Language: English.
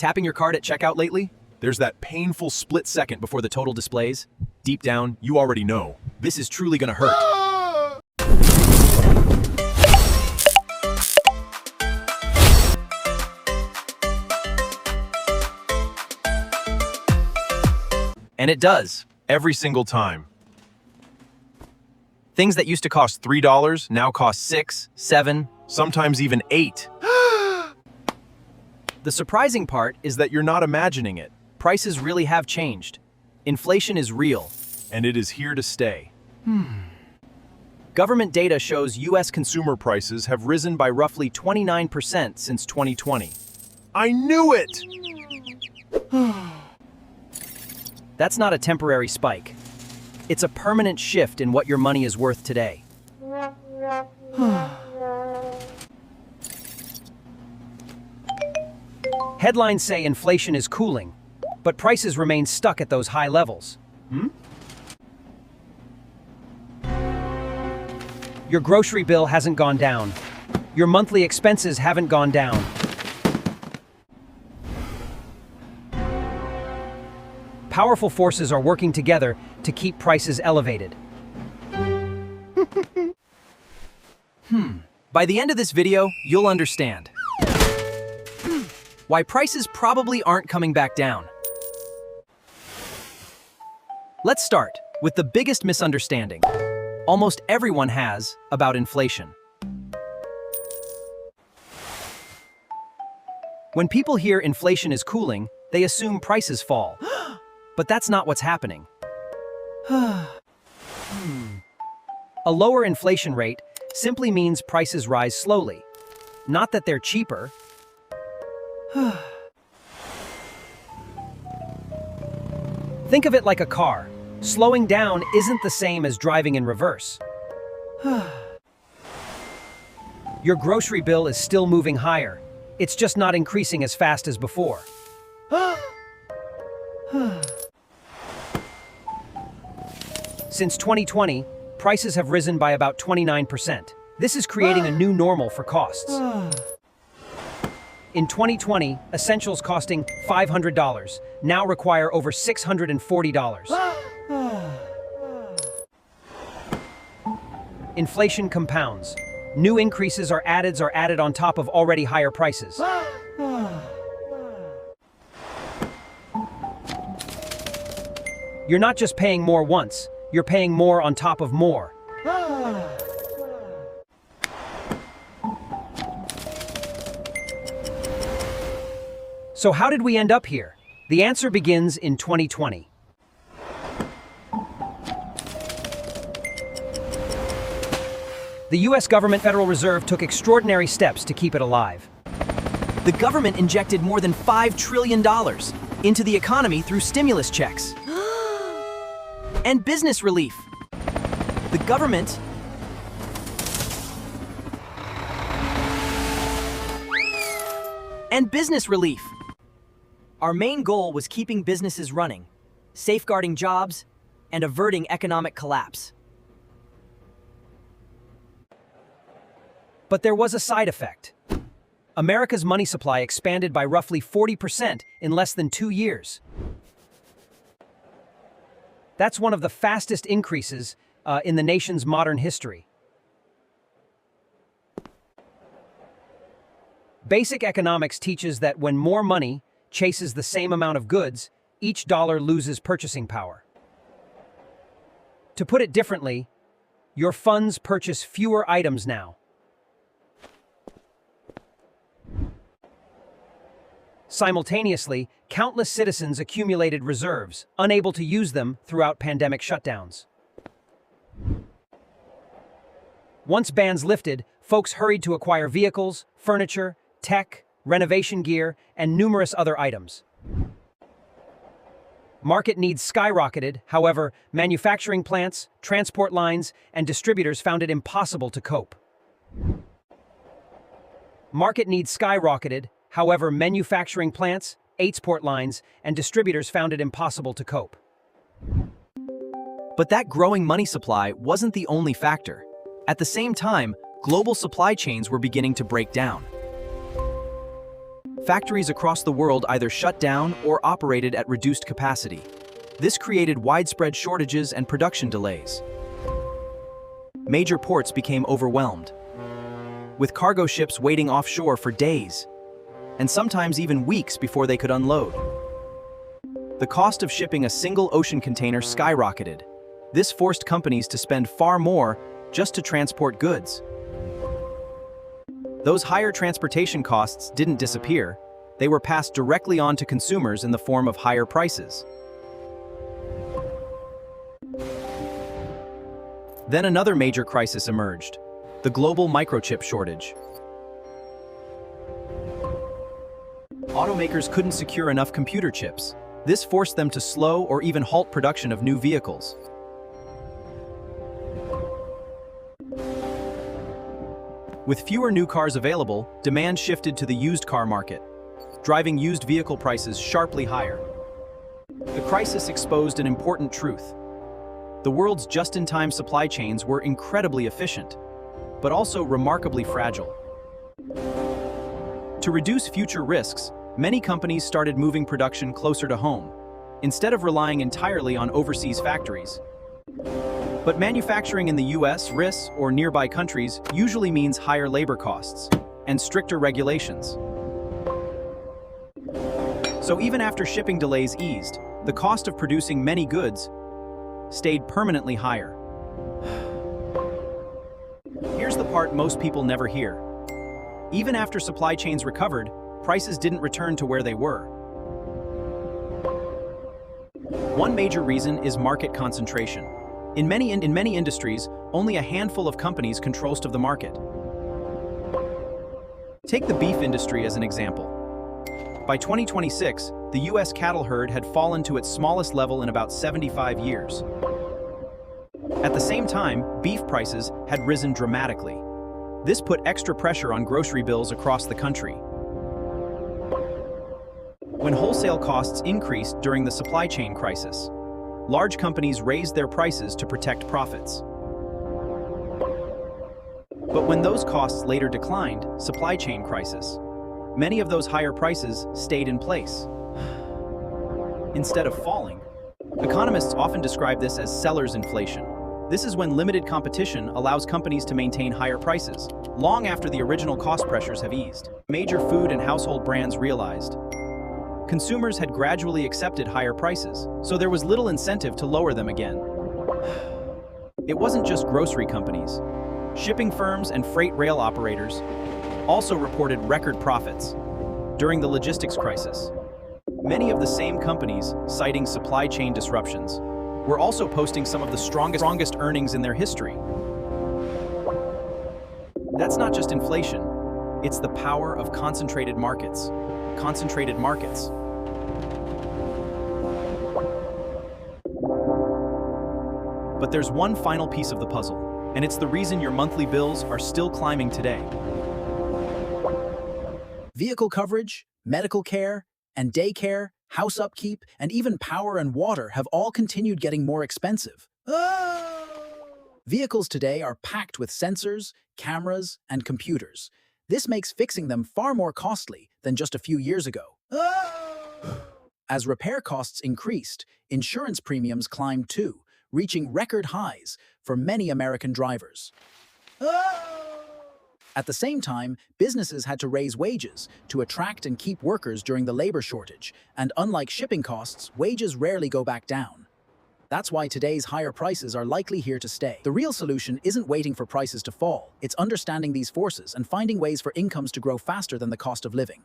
Tapping your card at checkout lately? There's that painful split second before the total displays. Deep down, you already know. This is truly gonna hurt. And it does, every single time. Things that used to cost $3 now cost $6, $7, sometimes even $8. The surprising part is that you're not imagining it. Prices really have changed. Inflation is real, and it is here to stay. Government data shows U.S. consumer prices have risen by roughly 29% since 2020. I knew it! That's not a temporary spike. It's a permanent shift in what your money is worth today. Headlines say inflation is cooling, but prices remain stuck at those high levels. Your grocery bill hasn't gone down. Your monthly expenses haven't gone down. Powerful forces are working together to keep prices elevated. By the end of this video, you'll understand why prices probably aren't coming back down. Let's start with the biggest misunderstanding almost everyone has about inflation. When people hear inflation is cooling, they assume prices fall. But that's not what's happening. A lower inflation rate simply means prices rise slowly, not that they're cheaper. Think of it like a car. Slowing down isn't the same as driving in reverse. Your grocery bill is still moving higher. It's just not increasing as fast as before. Since 2020, prices have risen by about 29%. This is creating a new normal for costs. In 2020, essentials costing $500 now require over $640. Inflation compounds. New increases are added on top of already higher prices. You're not just paying more once, you're paying more on top of more. So how did we end up here? The answer begins in 2020. The U.S. government Federal Reserve took extraordinary steps to keep it alive. The government injected more than $5 trillion into the economy through stimulus checks and business relief. The government and business relief. Our main goal was keeping businesses running, safeguarding jobs, and averting economic collapse. But there was a side effect. America's money supply expanded by roughly 40% in less than 2 years. That's one of the fastest increases in the nation's modern history. Basic economics teaches that when more money chases the same amount of goods, each dollar loses purchasing power. To put it differently, your funds purchase fewer items now. Simultaneously, countless citizens accumulated reserves, unable to use them throughout pandemic shutdowns. Once bans lifted, folks hurried to acquire vehicles, furniture, tech, renovation gear, and numerous other items. Market needs skyrocketed, however, manufacturing plants, transport lines, and distributors found it impossible to cope. Market needs skyrocketed, however, manufacturing plants, export lines, and distributors found it impossible to cope. But that growing money supply wasn't the only factor. At the same time, global supply chains were beginning to break down. Factories across the world either shut down or operated at reduced capacity. This created widespread shortages and production delays. Major ports became overwhelmed, with cargo ships waiting offshore for days, and sometimes even weeks before they could unload. The cost of shipping a single ocean container skyrocketed. This forced companies to spend far more just to transport goods. Those higher transportation costs didn't disappear. They were passed directly on to consumers in the form of higher prices. Then another major crisis emerged: the global microchip shortage. Automakers couldn't secure enough computer chips. This forced them to slow or even halt production of new vehicles. With fewer new cars available, demand shifted to the used car market, driving used vehicle prices sharply higher. The crisis exposed an important truth. The world's just-in-time supply chains were incredibly efficient, but also remarkably fragile. To reduce future risks, many companies started moving production closer to home, instead of relying entirely on overseas factories. But manufacturing in the US, RIS, or nearby countries usually means higher labor costs and stricter regulations. So even after shipping delays eased, the cost of producing many goods stayed permanently higher. Here's the part most people never hear. Even after supply chains recovered, prices didn't return to where they were. One major reason is market concentration. In many industries, only a handful of companies control most of the market. Take the beef industry as an example. By 2026, the US cattle herd had fallen to its smallest level in about 75 years. At the same time, beef prices had risen dramatically. This put extra pressure on grocery bills across the country. When wholesale costs increased during the supply chain crisis, large companies raised their prices to protect profits. But when those costs later declined, supply chain crisis, many of those higher prices stayed in place. Instead of falling, economists often describe this as seller's inflation. This is when limited competition allows companies to maintain higher prices, long after the original cost pressures have eased. Major food and household brands realized consumers had gradually accepted higher prices, so there was little incentive to lower them again. It wasn't just grocery companies. Shipping firms and freight rail operators also reported record profits during the logistics crisis. Many of the same companies, citing supply chain disruptions, were also posting some of the strongest earnings in their history. That's not just inflation, it's the power of concentrated markets. Concentrated markets. But there's one final piece of the puzzle, and it's the reason your monthly bills are still climbing today. Vehicle coverage, medical care, and daycare, house upkeep, and even power and water have all continued getting more expensive. Vehicles today are packed with sensors, cameras, and computers. This makes fixing them far more costly than just a few years ago. As repair costs increased, insurance premiums climbed too, reaching record highs for many American drivers. At the same time, businesses had to raise wages to attract and keep workers during the labor shortage, and unlike shipping costs, wages rarely go back down. That's why today's higher prices are likely here to stay. The real solution isn't waiting for prices to fall, it's understanding these forces and finding ways for incomes to grow faster than the cost of living.